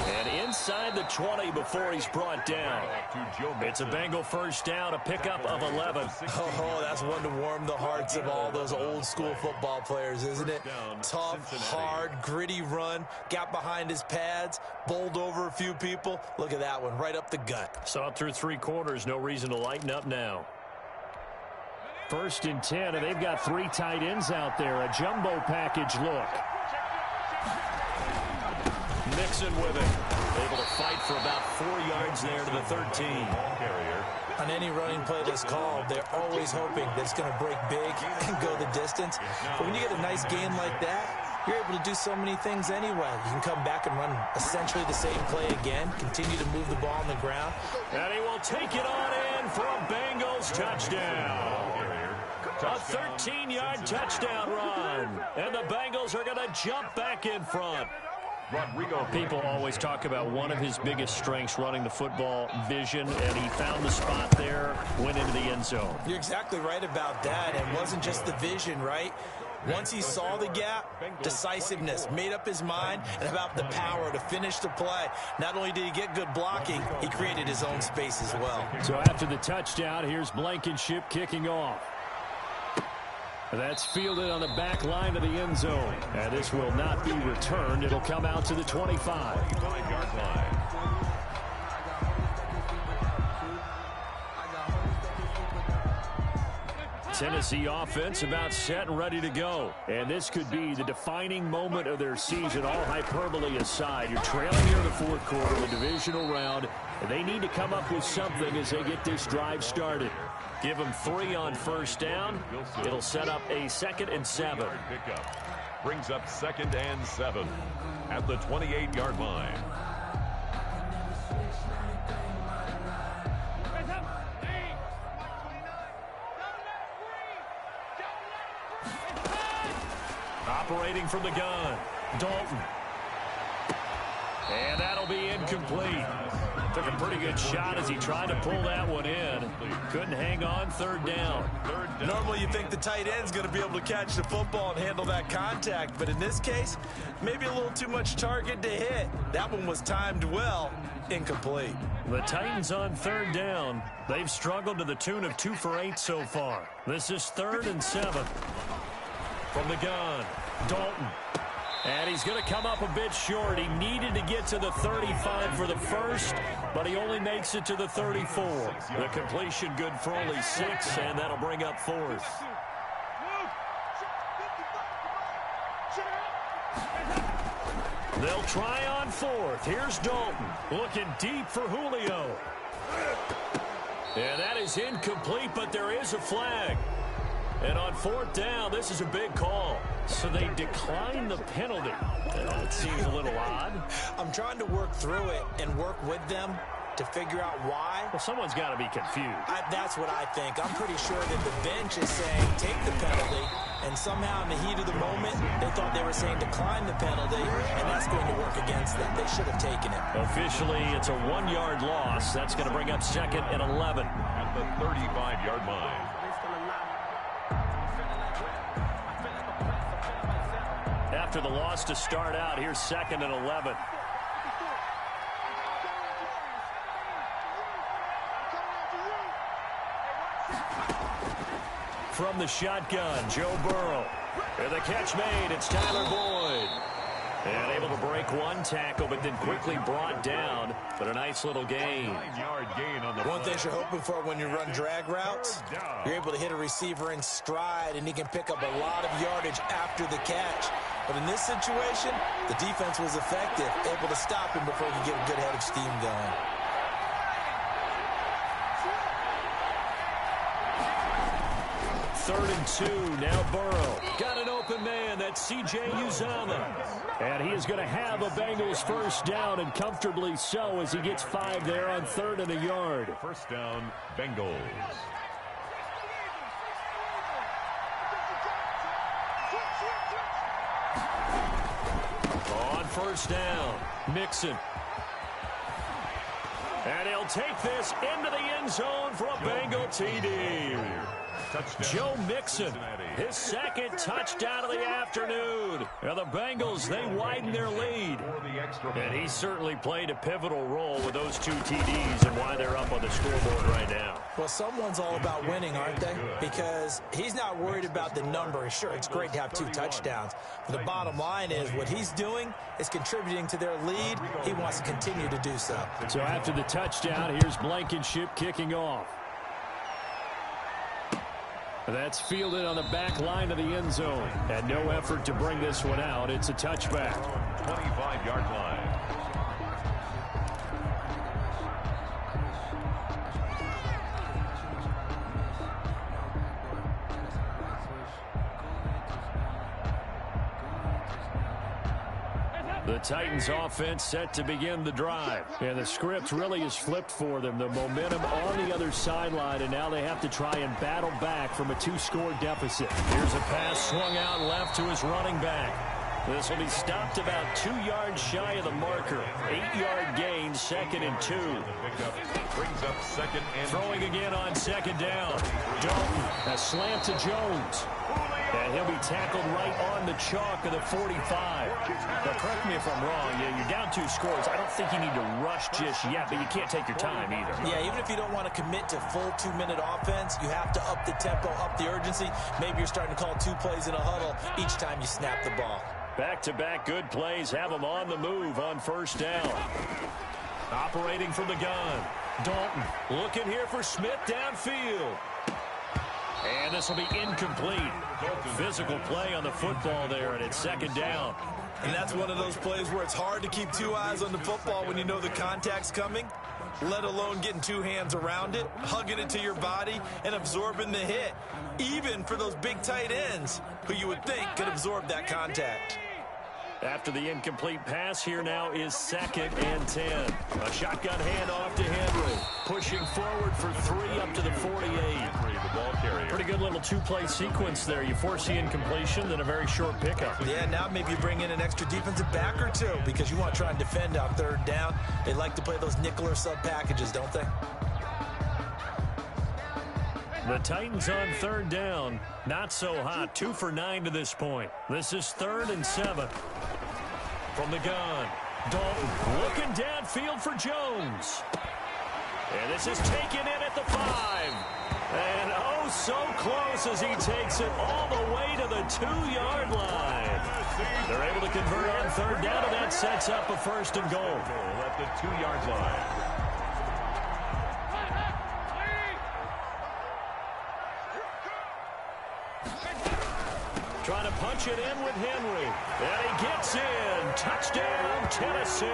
And inside the 20 before he's brought down. It's a Bengal first down, a pickup of 11. Oh, that's one to warm the hearts of all those old school football players, isn't it? Tough, hard, gritty run, got behind his pads, bowled over a few people. Look at that one, right up the gut. Saw it through 3 quarters, no reason to lighten up now. First and 10, and they've got 3 tight ends out there. A jumbo package look. Mixon with it. Able to fight for about 4 yards there to the 13. On any running play that's called, they're always hoping that it's going to break big and go the distance. But when you get a nice gain like that, you're able to do so many things anyway. You can come back and run essentially the same play again, continue to move the ball on the ground. And he will take it on in for a Bengals touchdown. A 13-yard touchdown run. And the Bengals are going to jump back in front. People always talk about one of his biggest strengths running the football, vision, and he found the spot there, went into the end zone. You're exactly right about that. It wasn't just the vision, right? Once he saw the gap, decisiveness, made up his mind, and about the power to finish the play. Not only did he get good blocking, he created his own space as well. So after the touchdown, here's Blankenship kicking off. That's fielded on the back line of the end zone. And this will not be returned. It'll come out to the 25-yard line. Tennessee offense about set and ready to go. And this could be the defining moment of their season, all hyperbole aside. You're trailing here in the fourth quarter of the divisional round, and they need to come up with something as they get this drive started. Give them 3 on first down. It'll set up a 2nd and 7. Brings up 2nd and 7 at the 28-yard line. Operating from the gun, Dalton. And that'll be incomplete. Took a pretty good shot as he tried to pull that one in. Couldn't hang on, 3rd down. Normally you think the tight end's going to be able to catch the football and handle that contact, but in this case, maybe a little too much target to hit. That one was timed well, incomplete. The Titans on 3rd down. They've struggled to the tune of 2 for 8 so far. This is 3rd and 7. From the gun, Dalton. And he's going to come up a bit short. He needed to get to the 35 for the first, but he only makes it to the 34. The completion good for only 6, and that'll bring up 4th. They'll try on 4th. Here's Dalton looking deep for Julio. And that is incomplete, but there is a flag. And on 4th down, this is a big call. So they decline the penalty. That seems a little odd. I'm trying to work through it and work with them to figure out why. Well, someone's got to be confused. That's what I think. I'm pretty sure that the bench is saying take the penalty, and somehow in the heat of the moment, they thought they were saying decline the penalty, and that's going to work against them. They should have taken it. Officially, it's a 1-yard loss. That's going to bring up 2nd and 11. At the 35-yard line. After the loss to start out, here's 2nd and 11. From the shotgun, Joe Burrow. And the catch made. It's Tyler Boyd. And able to break one tackle, but then quickly brought down. But a nice little gain. 9-yard gain on the One thing you're hoping for when you run drag routes, you're able to hit a receiver in stride, and he can pick up a lot of yardage after the catch. But in this situation, the defense was effective, able to stop him before he could get a good head of steam going. Third and 2, now Burrow. Got an open man, that's C.J. Uzomah. And he is going to have a Bengals first down, and comfortably so as he gets 5 there on 3rd and a yard. First down, Bengals. On first down, Mixon. And he'll take this into the end zone for a Bengal TD. Touchdown. Joe Mixon, his 2nd touchdown of the afternoon. And the Bengals, they widen their lead. And he certainly played a pivotal role with those 2 TDs and why they're up on the scoreboard right now. Well, someone's all about winning, aren't they? Because he's not worried about the number. Sure, it's great to have 2 touchdowns. But the bottom line is what he's doing is contributing to their lead. He wants to continue to do so. So after the touchdown, here's Blankenship kicking off. That's fielded on the back line of the end zone. And no effort to bring this one out. It's a touchback. 25-yard line. The Titans offense set to begin the drive. And the script really is flipped for them. The momentum on the other sideline, and now they have to try and battle back from a 2-score deficit. Here's a pass swung out left to his running back. This will be stopped about 2 yards shy of the marker. 8-yard gain, 2nd and 2. Brings up 2nd and Throwing again on 2nd down. Dalton, a slant to Jones. And he'll be tackled right on the chalk of the 45. Now, correct me if I'm wrong. Yeah, you're down 2 scores. I don't think you need to rush just yet, but you can't take your time either. Yeah, even if you don't want to commit to full 2-minute offense, you have to up the tempo, up the urgency. Maybe you're starting to call 2 plays in a huddle each time you snap the ball. Back-to-back good plays have them on the move on 1st down. Operating from the gun. Dalton looking here for Smith downfield. And this will be incomplete. Physical play on the football there, and it's 2nd down. And that's one of those plays where it's hard to keep 2 eyes on the football when you know the contact's coming, let alone getting 2 hands around it, hugging it to your body, and absorbing the hit, even for those big tight ends who you would think could absorb that contact. After the incomplete pass, here now is 2nd and 10. A shotgun handoff to Henry. Pushing forward for 3 up to the 48. the ball carrier. Pretty good little 2-play sequence there. You force the incompletion, then a very short pickup. Yeah, now maybe you bring in an extra defensive back or 2 because you want to try and defend on 3rd down. They like to play those nickel or sub packages, don't they? The Titans on 3rd down. Not so hot. 2 for 9 to this point. This is 3rd and 7. From the gun, Dalton looking downfield for Jones. And this is taken in at the 5. And oh, so close as he takes it all the way to the 2-yard line. They're able to convert on 3rd down, and that sets up a 1st and goal. At the 2-yard line. Trying to punch it in with Henry. And he gets in. Touchdown, Tennessee.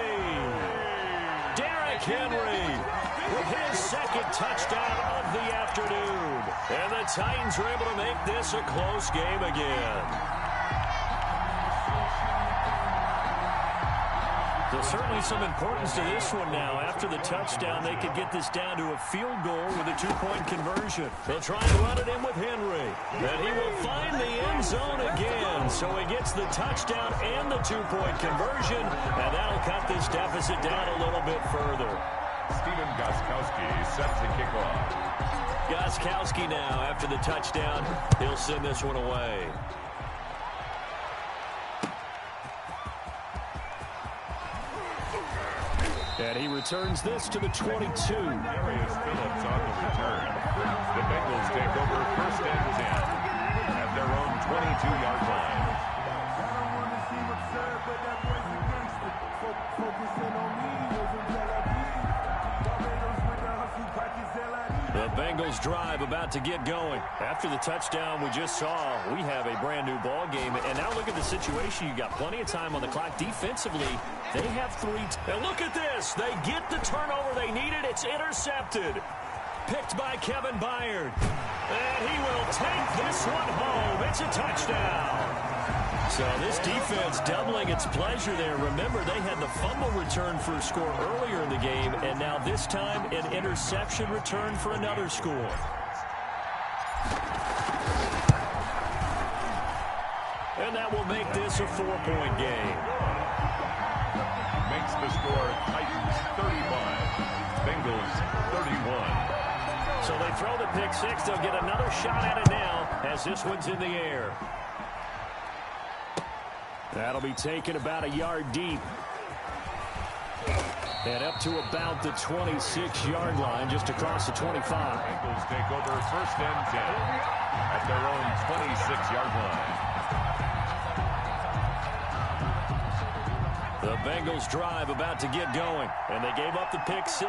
Derrick Henry with his 2nd touchdown of the afternoon. And the Titans are able to make this a close game again. There's certainly some importance to this one now. After the touchdown, they could get this down to a field goal with a 2-point conversion. They'll try and run it in with Henry. And he will find the end zone again. So he gets the touchdown and the 2-point conversion. And that'll cut this deficit down a little bit further. Stephen Gostkowski set to kick off. Gostkowski now, after the touchdown, he'll send this one away. And he returns this to the 22. Darius Phillips on the return. The Bengals take over 1st and 10 at their own 22-yard line. The Bengals drive about to get going. After the touchdown we just saw, we have a brand new ball game. And now look at the situation. You got plenty of time on the clock. Defensively, they have 3. And look at this. They get the turnover they needed. It's intercepted. Picked by Kevin Byard. And he will take this one home. It's a touchdown. So this defense doubling its pleasure there. Remember, they had the fumble return for a score earlier in the game, and now this time an interception return for another score. And that will make this a 4-point game. Makes the score Titans 35, Bengals 31. So they throw the pick 6. They'll get another shot at it now as this one's in the air. That'll be taken about a yard deep. And up to about the 26-yard line, just across the 25. Bengals take over 1st and 10 at their own 26-yard line. The Bengals drive about to get going, and they gave up the pick 6,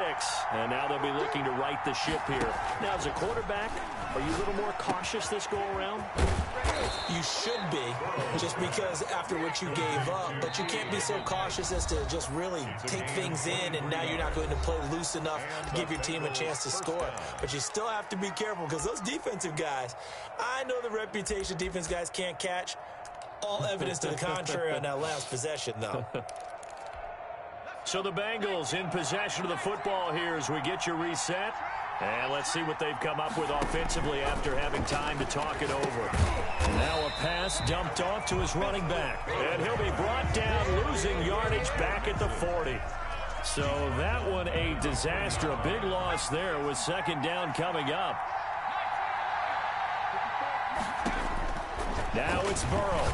and now they'll be looking to right the ship here. Now, as a quarterback, are you a little more cautious this go-around? You should be, just because after what you gave up, but you can't be so cautious as to just really take things in, and now you're not going to play loose enough to give your team a chance to score. But you still have to be careful, because those defensive guys, I know the reputation defense guys can't catch. All evidence to the contrary on that last possession, though. So the Bengals in possession of the football here as we get your reset. And let's see what they've come up with offensively after having time to talk it over. Now a pass dumped off to his running back. And he'll be brought down, losing yardage back at the 40. So that one a disaster. A big loss there with second down coming up. Now it's Burrow.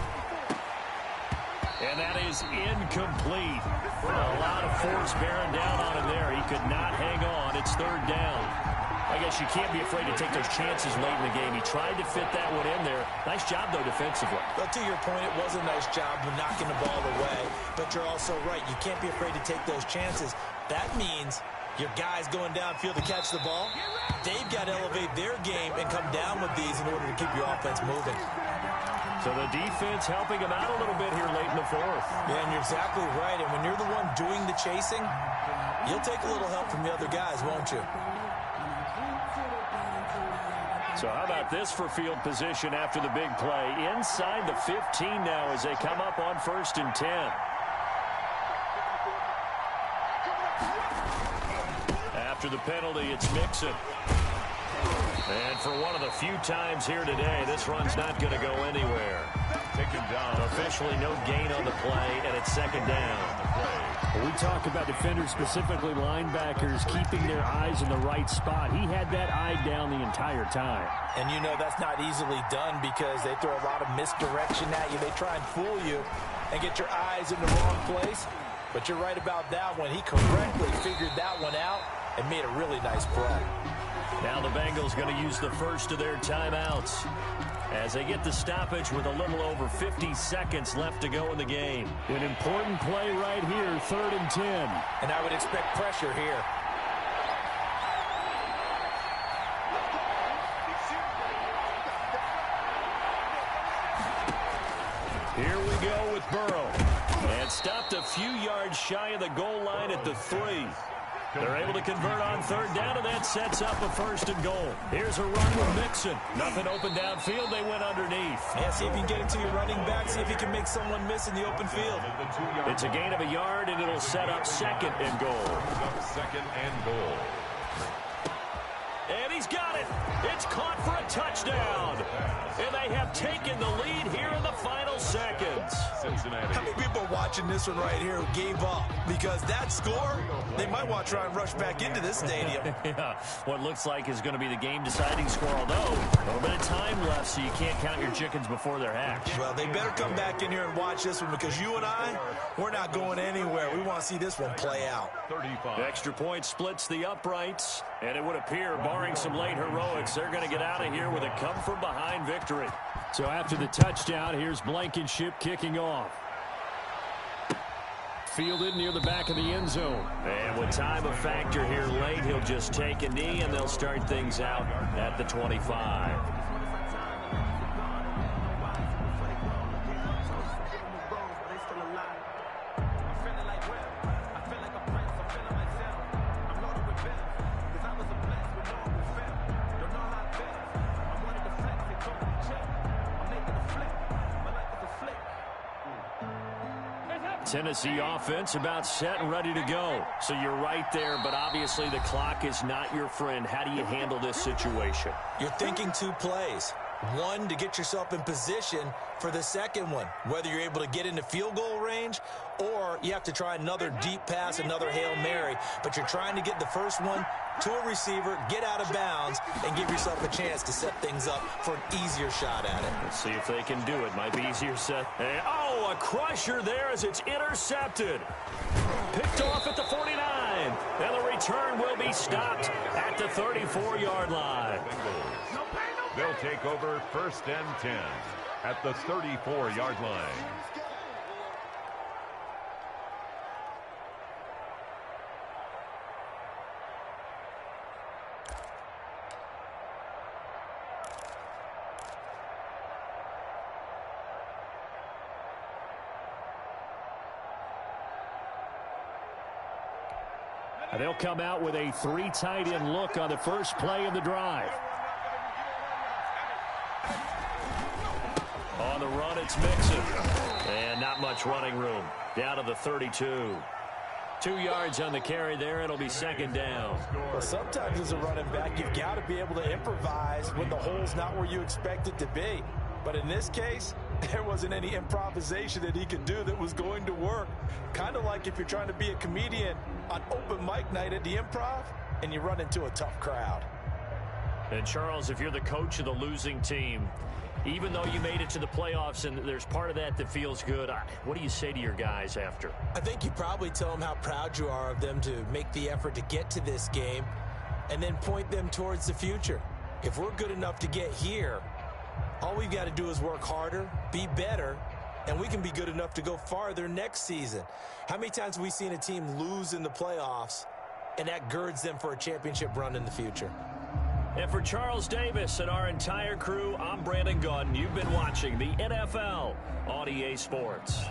And that is incomplete. A lot of force bearing down on him there. He could not hang on. It's third down. I guess you can't be afraid to take those chances late in the game. He tried to fit that one in there. Nice job, though, defensively. Well, to your point, it was a nice job of knocking the ball away. But you're also right. You can't be afraid to take those chances. That means your guys going downfield to catch the ball, they've got to elevate their game and come down with these in order to keep your offense moving. So the defense helping him out a little bit here late in the fourth. Yeah, and you're exactly right. And when you're the one doing the chasing, you'll take a little help from the other guys, won't you? So how about this for field position after the big play? Inside the 15 now as they come up on 1st and 10. After the penalty, it's Mixon. And for one of the few times here today, this run's not going to go anywhere. Taken down. Officially no gain on the play, and it's second down. We talk about defenders, specifically linebackers, keeping their eyes in the right spot. He had that eye down the entire time. And you know that's not easily done because they throw a lot of misdirection at you. They try and fool you and get your eyes in the wrong place. But you're right about that one. He correctly figured that one out and made a really nice play. Now the Bengals going to use the first of their timeouts as they get the stoppage with a little over 50 seconds left to go in the game. An important play right here, 3rd and 10. And I would expect pressure here. Here we go with Burrow. And stopped a few yards shy of the goal line at the 3. They're able to convert on 3rd down, and that sets up a 1st and goal. Here's a run with Mixon. Nothing open downfield. They went underneath. Yeah, see if you can get it to your running back. See if you can make someone miss in the open field. It's a gain of a yard, and it'll set up 2nd and goal. 2nd and goal. And he's got it. It's caught for a touchdown. And they have taken the lead here in the final seconds. Cincinnati. How many people are watching this one right here who gave up? Because that score, they might want to try and rush back into this stadium. Yeah, what looks like is going to be the game-deciding score, although a little bit of time left, so you can't count your chickens before they're hatched. Well, they better come back in here and watch this one because you and I, we're not going anywhere. We want to see this one play out. 35. Extra point splits the uprights, and it would appear, barring some late heroics, they're going to get out of here with a come-from-behind victory. So after the touchdown, here's Blankenship kicking off. Fielded near the back of the end zone. And with time a factor here late, he'll just take a knee, and they'll start things out at the 25. Tennessee offense about set and ready to go. So you're right there, but obviously the clock is not your friend. How do you handle this situation? You're thinking 2 plays. One, to get yourself in position for the second one, whether you're able to get into field goal range or you have to try another deep pass, another Hail Mary. But you're trying to get the first one to a receiver, get out of bounds, and give yourself a chance to set things up for an easier shot at it. Let's see if they can do it. Might be easier set. And, oh, a crusher there as it's intercepted. Picked off at the 49. And the return will be stopped at the 34-yard line. They'll take over 1st and 10 at the 34-yard line. They'll come out with a 3 tight end look on the first play of the drive. On the run, it's Mixon. And not much running room. Down to the 32. 2 yards on the carry there. It'll be second down. Well, sometimes as a running back, you've got to be able to improvise when the hole's not where you expect it to be. But in this case, there wasn't any improvisation that he could do that was going to work. Kind of like if you're trying to be a comedian on open mic night at the Improv and you run into a tough crowd. And, Charles, if you're the coach of the losing team, even though you made it to the playoffs and there's part of that that feels good, what do you say to your guys after? I think you probably tell them how proud you are of them to make the effort to get to this game and then point them towards the future. If we're good enough to get here, all we've got to do is work harder, be better, and we can be good enough to go farther next season. How many times have we seen a team lose in the playoffs, and that girds them for a championship run in the future? And for Charles Davis and our entire crew, I'm Brandon Gaudin. You've been watching the NFL on EA Sports.